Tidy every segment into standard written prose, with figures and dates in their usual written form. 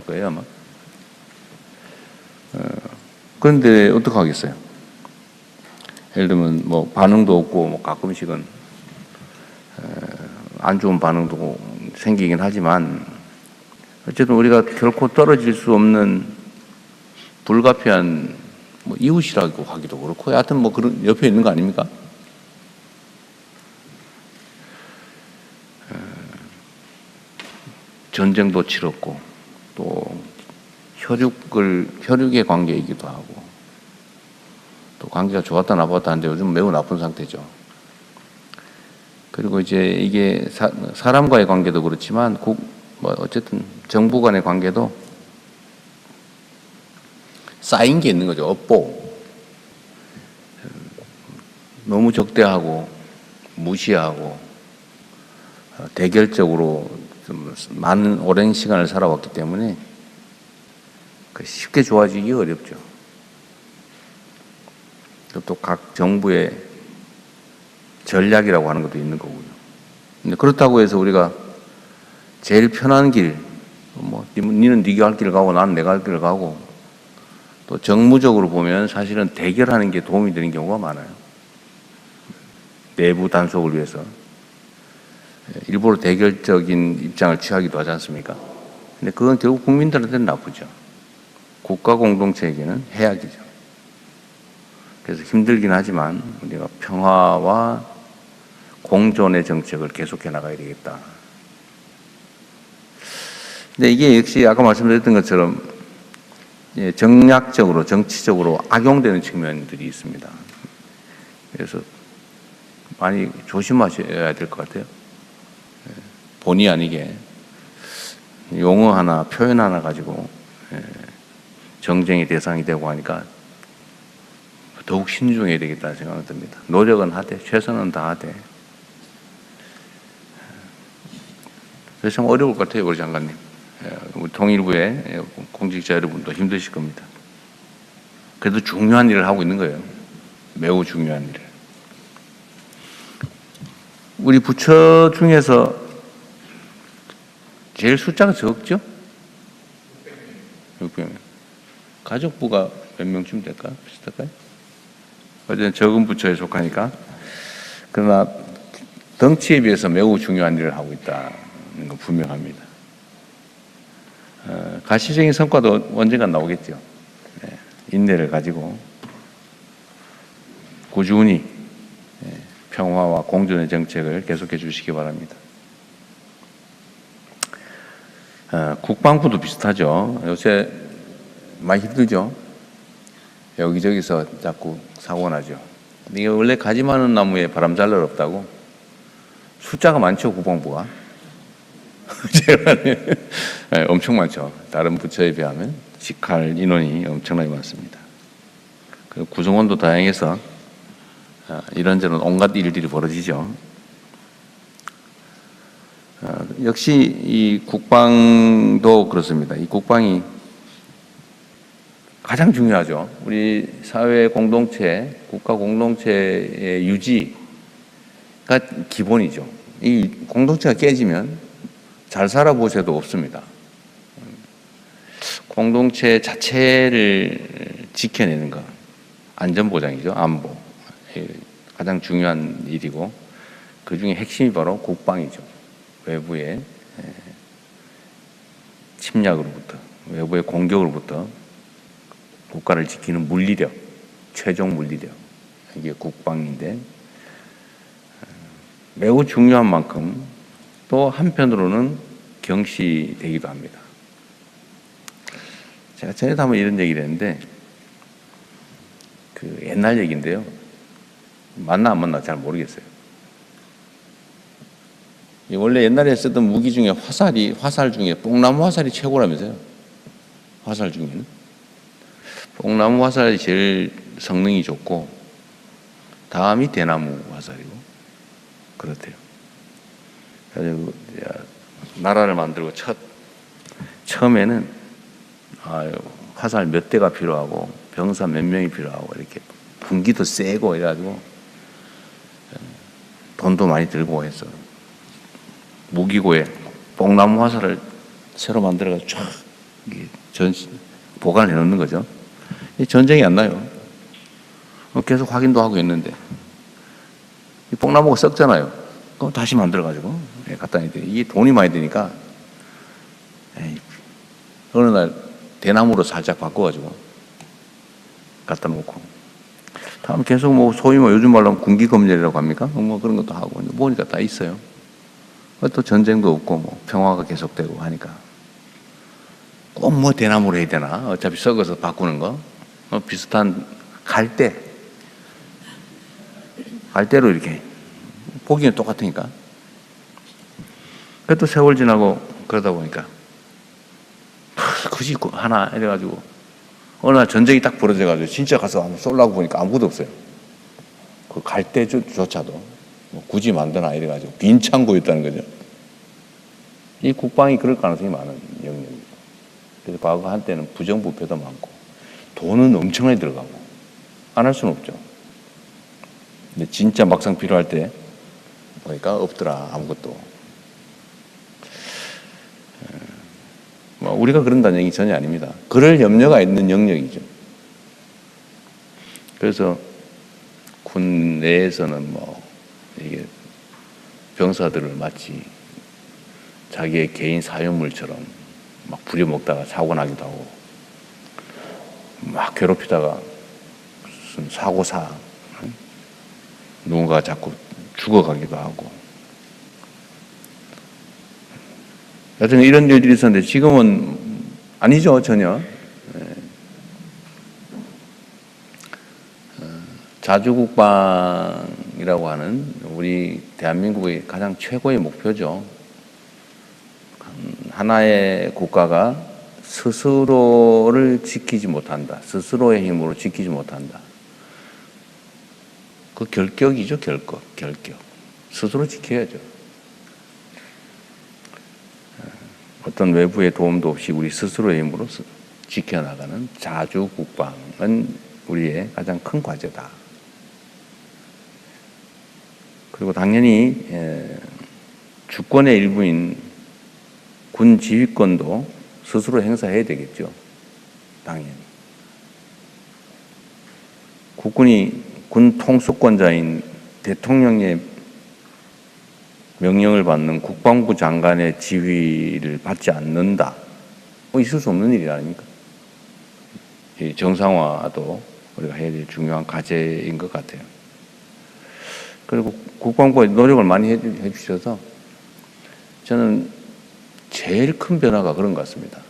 거예요, 아마. 그런데 어떡하겠어요? 예를 들면 뭐 반응도 없고 뭐 가끔씩은 안 좋은 반응도 생기긴 하지만 어쨌든 우리가 결코 떨어질 수 없는 불가피한 뭐 이웃이라고 하기도 그렇고 하여튼 뭐 그런 옆에 있는 거 아닙니까? 전쟁도 치렀고 또 혈육의 관계이기도 하고 또 관계가 좋았다 나빴다 하는데 요즘 매우 나쁜 상태죠. 그리고 이제 이게 사람과의 관계도 그렇지만 뭐 어쨌든 정부 간의 관계도 쌓인 게 있는 거죠. 업보. 너무 적대하고 무시하고 대결적으로 좀 많은 오랜 시간을 살아왔기 때문에 쉽게 좋아지기 어렵죠. 또 각 정부의 전략이라고 하는 것도 있는 거고요. 근데 그렇다고 해서 우리가 제일 편한 길, 뭐 니는 네가 할 길을 가고 나는 내가 할 길을 가고 또 정무적으로 보면 사실은 대결하는 게 도움이 되는 경우가 많아요. 내부 단속을 위해서 일부러 대결적인 입장을 취하기도 하지 않습니까? 근데 그건 결국 국민들한테는 나쁘죠. 국가 공동체에게는 해악이죠. 그래서 힘들긴 하지만 우리가 평화와 공존의 정책을 계속해 나가야 되겠다. 근데 이게 역시 아까 말씀드렸던 것처럼 정략적으로 정치적으로 악용되는 측면들이 있습니다. 그래서 많이 조심하셔야 될 것 같아요. 본의 아니게 용어 하나 표현 하나 가지고 정쟁의 대상이 되고 하니까 더욱 신중해야 되겠다는 생각이 듭니다. 노력은 하되 최선은 다하되 그래서 참 어려울 것 같아요. 우리 장관님. 우리 통일부의 공직자 여러분도 힘드실 겁니다. 그래도 중요한 일을 하고 있는 거예요. 매우 중요한 일을. 우리 부처 중에서 제일 숫자가 적죠? 600명. 가족부가 몇 명쯤 될까요? 비슷할까요? 어쨌든 적은 부처에 속하니까. 그러나 덩치에 비해서 매우 중요한 일을 하고 있다는 건 분명합니다. 가시적인 성과도 언젠가 나오겠죠. 인내를 가지고 꾸준히 평화와 공존의 정책을 계속해 주시기 바랍니다. 국방부도 비슷하죠. 요새 많이 힘들죠. 여기저기서 자꾸 사고가 나죠. 이게 원래 가지 많은 나무에 바람 잘 날 없다고. 숫자가 많죠, 국방부가. 엄청 많죠. 다른 부처에 비하면 직할 인원이 엄청나게 많습니다. 그리고 구성원도 다양해서 이런저런 온갖 일들이 벌어지죠. 역시 이 국방도 그렇습니다. 이 국방이 가장 중요하죠. 우리 사회 공동체, 국가 공동체의 유지가 기본이죠. 이 공동체가 깨지면 잘 살아보셔도 없습니다. 공동체 자체를 지켜내는 것, 안전보장이죠. 안보. 가장 중요한 일이고 그 중에 핵심이 바로 국방이죠. 외부의 침략으로부터, 외부의 공격으로부터 국가를 지키는 물리력, 최종 물리력, 이게 국방인데 매우 중요한 만큼 또 한편으로는 경시되기도 합니다. 제가 전에도 한번 이런 얘기를 했는데 그 옛날 얘기인데요. 맞나 안 맞나 잘 모르겠어요. 원래 옛날에 쓰던 무기 중에 화살 중에 뽕나무 화살이 최고라면서요. 화살 중에는. 뽕나무 화살이 제일 성능이 좋고 다음이 대나무 화살이고 그렇대요. 그래서 나라를 만들고 처음에는 화살 몇 대가 필요하고 병사 몇 명이 필요하고 이렇게 분기도 세고 이래가지고 돈도 많이 들고 해서 무기고에 뽕나무 화살을 새로 만들어가지고 쫙 이게 보관해 놓는 거죠. 전쟁이 안 나요. 계속 확인도 하고 있는데 이 뽕나무가 썩잖아요. 그럼 다시 만들어가지고 갖다 놔야 돼요. 이게 돈이 많이 드니까 어느 날 대나무로 살짝 바꿔가지고 갖다 놓고 다음 계속 뭐 소위 뭐 요즘 말로 하면 군기검열이라고 합니까? 뭐 그런 것도 하고 보니까 다 있어요. 또 전쟁도 없고 뭐 평화가 계속되고 하니까 꼭 뭐 대나무로 해야 되나? 어차피 썩어서 바꾸는 거 비슷한 갈대로 이렇게 보기는 똑같으니까. 그래도 세월 지나고 그러다 보니까 굳이 하나 이래가지고 어느 날 전쟁이 딱 벌어져가지고 진짜 가서 한번 쏠라고 보니까 아무것도 없어요. 그 갈대조차도 뭐 굳이 만드나 이래가지고 빈 창고였다는 거죠. 이 국방이 그럴 가능성이 많은 영역이죠. 그래서 과거 한때는 부정부패도 많고 돈은 엄청나게 들어가고 안 할 수는 없죠. 근데 진짜 막상 필요할 때 보니까 없더라 아무것도. 뭐 우리가 그런다는 얘기 전혀 아닙니다. 그럴 염려가 있는 영역이죠. 그래서 군 내에서는 뭐 이게 병사들을 마치 자기의 개인 사유물처럼 막 부려먹다가 사고 나기도 하고 막 괴롭히다가 무슨 사고사 누군가 자꾸 죽어가기도 하고 여튼 이런 일들이 있었는데 지금은 아니죠 전혀. 자주국방이라고 하는 우리 대한민국의 가장 최고의 목표죠. 하나의 국가가 스스로를 지키지 못한다. 스스로의 힘으로 지키지 못한다. 그 결격이죠, 결격. 스스로 지켜야죠. 어떤 외부의 도움도 없이 우리 스스로의 힘으로 지켜나가는 자주국방은 우리의 가장 큰 과제다. 그리고 당연히 주권의 일부인 군 지휘권도 스스로 행사해야 되겠죠. 당연히. 국군이 군 통수권자인 대통령의 명령을 받는 국방부 장관의 지휘를 받지 않는다. 있을 수 없는 일이 아닙니까? 정상화도 우리가 해야 될 중요한 과제인 것 같아요. 그리고 국방부가 노력을 많이 해주셔서 저는 제일 큰 변화가 그런 것 같습니다.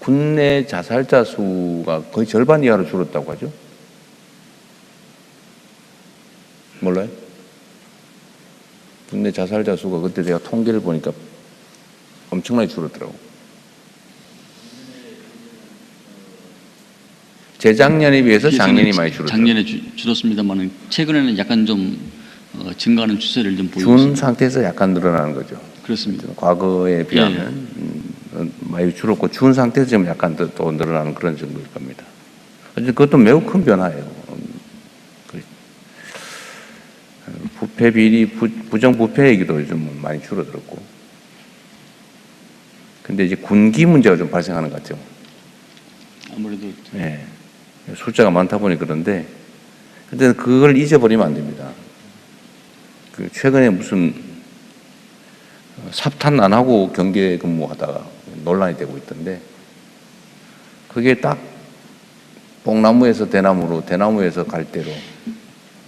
군내 자살자 수가 거의 절반 이하로 줄었다고 하죠. 몰라요? 군내 자살자 수가 그때 제가 통계를 보니까 엄청나게 줄었더라고. 재작년에 비해서 작년이 많이 줄었죠. 작년에 줄었습니다만 최근에는 약간 좀 증가하는 추세를 좀 보이고 준 있습니다. 상태에서 약간 늘어나는 거죠. 그렇습니다. 과거에 비하면 많이 줄었고 준 상태에서 지금 약간 또 늘어나는 그런 정도일 겁니다. 그것도 매우 큰 변화예요. 부패 비리, 부정부패 얘기도 좀 많이 줄어들었고. 근데 이제 군기 문제가 좀 발생하는 것 같죠. 아무래도 네. 숫자가 많다 보니 그런데, 근데 그걸 잊어버리면 안 됩니다. 최근에 무슨 삽탄 안 하고 경계 근무하다가 논란이 되고 있던데, 그게 딱 뽕나무에서 대나무로, 대나무에서 갈대로.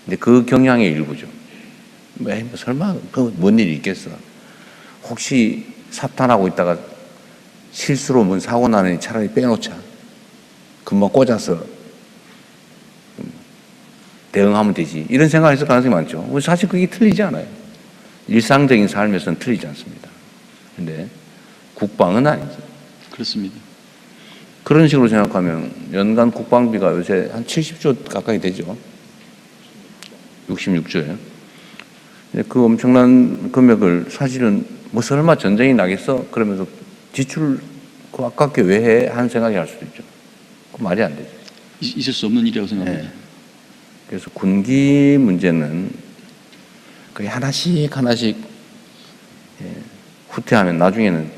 근데 그 경향의 일부죠. 설마 뭔 일이 있겠어? 혹시 삽탄하고 있다가 실수로 뭔 사고 나느니 차라리 빼놓자. 금방 꽂아서 대응하면 되지. 이런 생각을 했을 가능성이 많죠. 사실 그게 틀리지 않아요. 일상적인 삶에서는 틀리지 않습니다. 근데 국방은 아니죠. 그렇습니다. 그런 식으로 생각하면 연간 국방비가 요새 한 70조 가까이 되죠. 66조예요. 그 엄청난 금액을 사실은 뭐 설마 전쟁이 나겠어? 그러면서 지출 그 아깝게 왜 해? 하는 생각이 할 수도 있죠. 그 말이 안 되죠. 있을 수 없는 일이라고 생각합니다. 네. 그래서 군기 문제는 거의 하나씩 후퇴하면 나중에는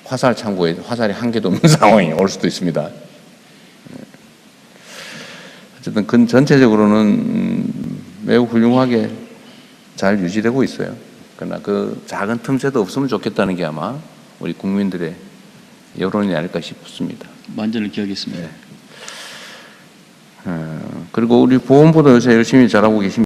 화살 창고에 화살이 한 개도 없는 상황이 올 수도 있습니다. 어쨌든 전체적으로는 매우 훌륭하게 잘 유지되고 있어요. 그러나 그 작은 틈새도 없으면 좋겠다는 게 아마 우리 국민들의 여론이 아닐까 싶습니다. 만전을 기하겠습니다. 그리고 우리 보건부도 요새 열심히 잘하고 계십니다.